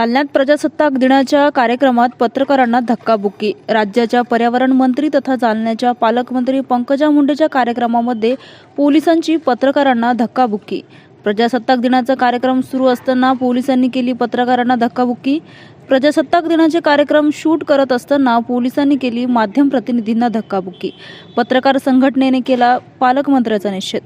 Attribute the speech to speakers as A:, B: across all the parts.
A: जालन्यात प्रजासत्ताक दिनाच्या कार्यक्रमात पत्रकारांना धक्काबुक्की। राज्याच्या पर्यावरण मंत्री तथा जालन्याच्या पालकमंत्री पंकजा मुंडेच्या कार्यक्रमामध्ये पोलिसांची पत्रकारांना धक्काबुक्की। प्रजासत्ताक दिनाचा कार्यक्रम सुरू असताना पोलिसांनी केली पत्रकारांना धक्काबुक्की। प्रजासत्ताक दिनाचे कार्यक्रम शूट करत असताना पोलिसांनी केली माध्यम प्रतिनिधींना धक्काबुक्की। पत्रकार संघटनेने केला पालकमंत्र्यांचा निषेध।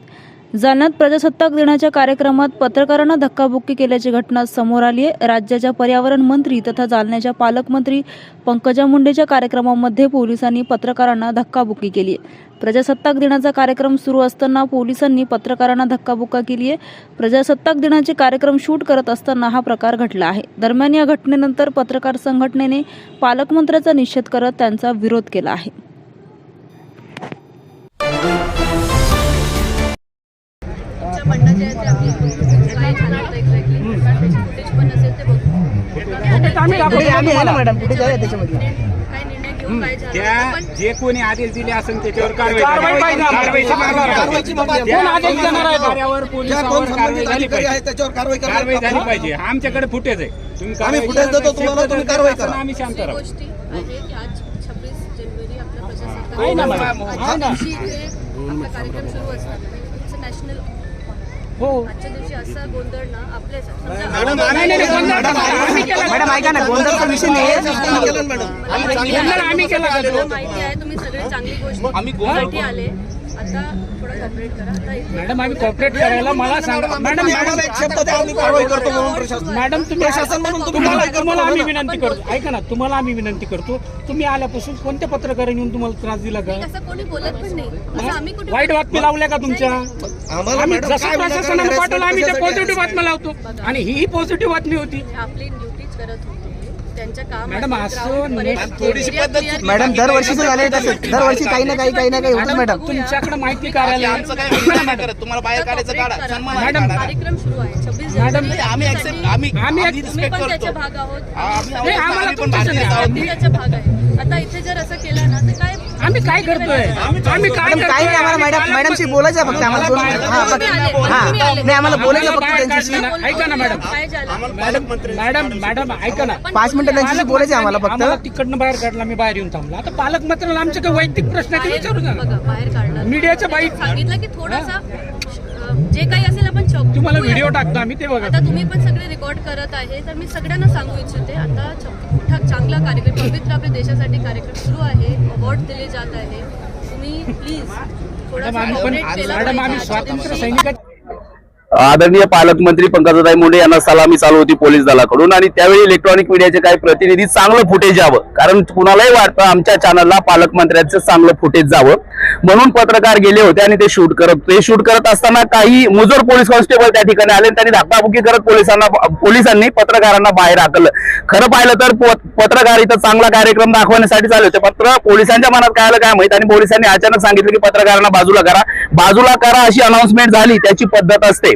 A: जालन्यात प्रजासत्ताक दिनाच्या कार्यक्रमात पत्रकारांना धक्काबुक्की केल्याची घटना समोर आली आहे। राज्याच्या पर्यावरण मंत्री तथा जालन्याच्या पालकमंत्री पंकजा मुंडेच्या कार्यक्रमामध्ये पोलिसांनी पत्रकारांना धक्काबुक्की केली आहे। प्रजासत्ताक दिनाचा कार्यक्रम सुरू असताना पोलिसांनी पत्रकारांना धक्काबुक्की केली आहे। प्रजासत्ताक दिनाचे कार्यक्रम शूट करत असताना हा प्रकार घडला आहे। दरम्यान या घटनेनंतर पत्रकार संघटनेने पालकमंत्र्यांचा निषेध करत त्यांचा विरोध केला आहे।
B: जे कोणी आदेश दिले असेल त्याच्यावर कारवाई झाली पाहिजे। आमच्याकडे फुटेज आहे, तुम्ही फुटेज देतो तुम्हाला, तुम्ही कारवाई करा, आम्ही शांत राहू।
C: 26 जानेवारी आपला प्रजासत्ताक कार्यक्रम सुरू असणार नॅशनल हो। आजच्या दिवशी असा गोंधळ ना आपल्या
D: मॅडम ऐका ना, गोंधळचा विषय नाही
C: माहिती आहे। तुम्ही सगळे चांगली गोष्ट आम्ही आले, आता थोडं कॉपरेट करा।
B: मॅडम आम्ही कॉपरेट करायला मला सांगा मॅडम,
D: एक शब्द द्या, आम्ही कारवाई करतो म्हणून प्रशासन।
B: मॅडम
D: प्रशासन म्हणून
B: तुम्हाला आम्ही विनंती करतो, ऐका ना, तुम्हाला आम्ही विनंती करतो, तुम्ही आल्यापासून कोणत्या पत्रकारांनी येऊन तुम्हाला त्रास दिला का?
C: असं कोणी बोलत पण नाही, असं आम्ही कुठे
B: वाईट बातमी लावल्या का तुमच्या? आम्ही जसं प्रशासनाने पाठवलं आम्ही त्या पॉझिटिव्ह बातम्या लावतो, आणि ही पॉझिटिव्ह बातमी होती।
C: आपली ड्युटीच करत होते त्यांच्या काम।
B: मॅडम असं
D: थोडीशी पद्धत मॅडम दरवर्षी झाले तसं, दरवर्षी काही ना काही होतं मॅडम।
B: तुमच्याकडे माहिती कार्यालय
D: तुम्हाला बाहेर काढायचं काढा।
C: मॅडम कार्यक्रम सुरू आहे 26 जानेवारी,
D: आम्ही रिस्पेक्ट करतो,
C: त्याचा भाग आहोत,
B: आम्हाला
C: त्याचा भाग आहे। आता इथे जर असं केलं ना तर काय
B: आम्ही काय करतोय? आम्ही काय
D: काही नाही, आम्हाला मॅडमशी बोलायचं फक्त, आम्हाला नाही, आम्हाला बोलायचं फक्त त्यांच्याशी।
B: ऐका ना मॅडम ऐका ना,
D: 5 मिनिटं त्यांच्याशी बोलायचं आम्हाला फक्त।
B: तिकडनं बाहेर काढला, मी बाहेर येऊन थांबला। आता पालकमंत्र्याला आमचे काही वैयक्तिक प्रश्न आहे ते विचारू नका।
C: बघा बाहेर काढणार
B: मीडियाच्या बाई
C: सांगितलं की थोडासा जे काही असेल आपण
B: तुम्हाला व्हिडिओ टाकतो आम्ही, ते बघा।
C: आता तुम्ही पण सगळे रेकॉर्ड करत आहे, तर मी सगळ्यांना सांगू इच्छिते, आता मोठा चांगला कार्यक्रम, पवित्र आपल्या देशासाठी कार्यक्रम सुरू आहे, अवॉर्ड दिले जात आहे, तुम्ही प्लीज
B: मॅडम आम्ही स्वातंत्र्य सैनिक
E: आदरणीय पालकमंत्री पंकजाताई मुंडे यांना सलामी चालू होती पोलीस दलाकडून, आणि त्यावेळी इलेक्ट्रॉनिक मीडियाचे काही प्रतिनिधी चांगलं फुटेज यावं, कारण कुणालाही वाटतं आमच्या चॅनलला पालकमंत्र्यांचं चांगलं फुटेज जावं म्हणून पत्रकार गेले होते आणि ते शूट करत असताना काही मुजोर पोलीस कॉन्स्टेबल त्या ठिकाणी आले, त्यांनी धक्काबुक्की करत पोलिसांनी पत्रकारांना बाहेर हाकललं। खरं पाहिलं तर पत्रकार इथं चांगला कार्यक्रम दाखवण्यासाठी चालले होते, मात्र पोलिसांच्या मनात काय आलं काय माहित, आणि पोलिसांनी अचानक सांगितलं की पत्रकारांना बाजूला करा अशी अनाउन्समेंट झाली। त्याची पद्धत असते,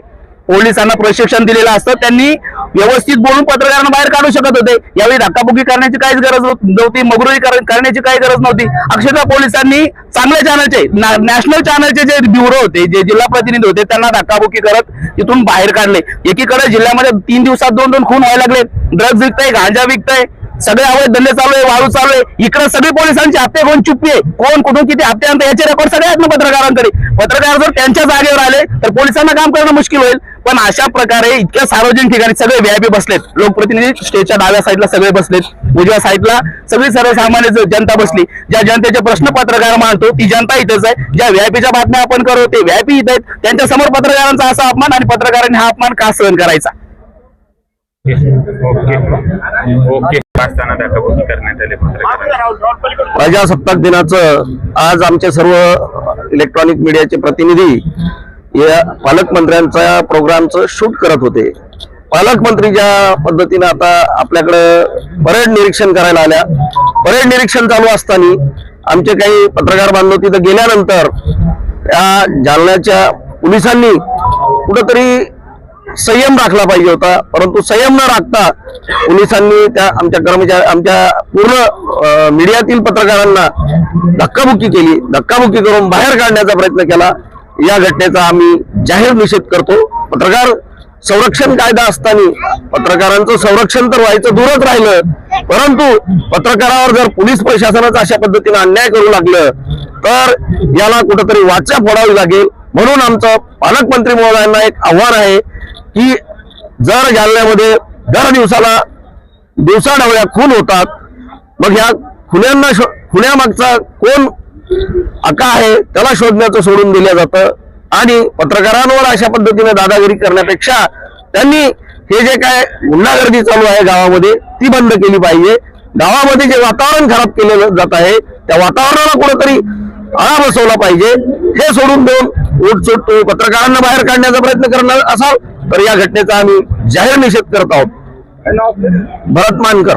E: पोलिसांना प्रशिक्षण दिलेलं असतं, त्यांनी व्यवस्थित बोलून पत्रकारांना बाहेर काढू शकत होते। यावेळी धक्काबुक्की करण्याची काहीच गरज नव्हती, मगरुरी करण्याची काही गरज नव्हती। अक्षरशः पोलिसांनी चांगल्या चॅनलचे, नॅशनल चॅनलचे जे ब्युरो होते, जे जिल्हा प्रतिनिधी होते, त्यांना धक्काबुक्की करत तिथून बाहेर काढले। एकीकडे जिल्ह्यामध्ये 3 दिवसात 2 खून व्हायला लागले, ड्रग्ज विकताय, गांजा विकताय, सगळे अवैध धंदे चालू आहे, वाळू चालू आहे। इकडे सगळे पोलिसांचे हप्ते कोण चुप्पी आहे, कोण कुठून किती हप्ते आणतात याचे रेकॉर्ड सगळे आहेत ना पत्रकारांकडे। पत्रकार जर त्यांच्या जागेवर आले तर पोलिसांना काम करणं मुश्किल होईल। पण अशा प्रकारे इतक्या सार्वजनिक ठिकाणी सगळे व्हीआयपी बसलेत, लोकप्रतिनिधी स्टेजच्या डाव्या साईडला सगळे बसलेत, उजव्या साईडला सगळी सर्वसामान्य जनता बसली। ज्या जनतेचे प्रश्न पत्रकार मांडतो ती जनता इथेच आहे, ज्या व्हीआयपीच्या बातम्या आपण करतो ते व्हीआयपी इथे आहेत, त्यांच्या समोर पत्रकारांचा असा अपमान आणि पत्रकारांनी हा अपमान का सहन करायचा? प्रजासत्ताक दिनाचं आज आमचे सर्व इलेक्ट्रॉनिक मीडियाचे प्रतिनिधी या पालकमंत्र्यांच्या प्रोग्रामचं शूट करत होते। पालकमंत्री ज्या पद्धतीने आता आपल्याकडे परेड निरीक्षण करायला आल्या, परेड निरीक्षण चालू असताना आमचे काही पत्रकार बांधव तिथं गेल्यानंतर या जालन्याच्या पोलिसांनी कुठंतरी संयम राखला पाहिजे होता, परंतु संयम न राखता पोलिसांनी त्या आमच्या पूर्ण मीडियातील पत्रकारांना धक्काबुक्की केली, धक्काबुक्की करून बाहेर काढण्याचा प्रयत्न केला। या घटनेचा आम्ही जाहीर निषेध करतो। पत्रकार संरक्षण कायदा असताना पत्रकारांचं संरक्षण तर व्हायचं दूरच राहिलं, परंतु पत्रकारावर जर पोलीस प्रशासनाचं अशा पद्धतीने अन्याय करू लागलं तर याला कुठंतरी वाचा फोडावी लागेल. म्हणून आमचं पालकमंत्री महोदयांना एक आव्हान आहे की जर जालन्यामध्ये दर दिवसाला दिवसाढवळ्या खून होतात, मग ह्या खुन्यामागचा कोण आका आहे त्याला शोधण्याचं सोडून दिलं जातं आणि पत्रकारांवर अशा पद्धतीने दादागिरी करण्यापेक्षा त्यांनी हे जे काय गुंडागर्दी चालू आहे गावामध्ये ती बंद केली पाहिजे. गावामध्ये जे वातावरण खराब केलं जात आहे त्या वातावरणाला कुठेतरी आळा बसवला पाहिजे. हे सोडून देऊन उठसूट पत्रकारांना बाहेर काढण्याचा प्रयत्न करणार असाल तर या घटनेचा आम्ही जाहीर निषेध करत आहोत. भरत मानकर.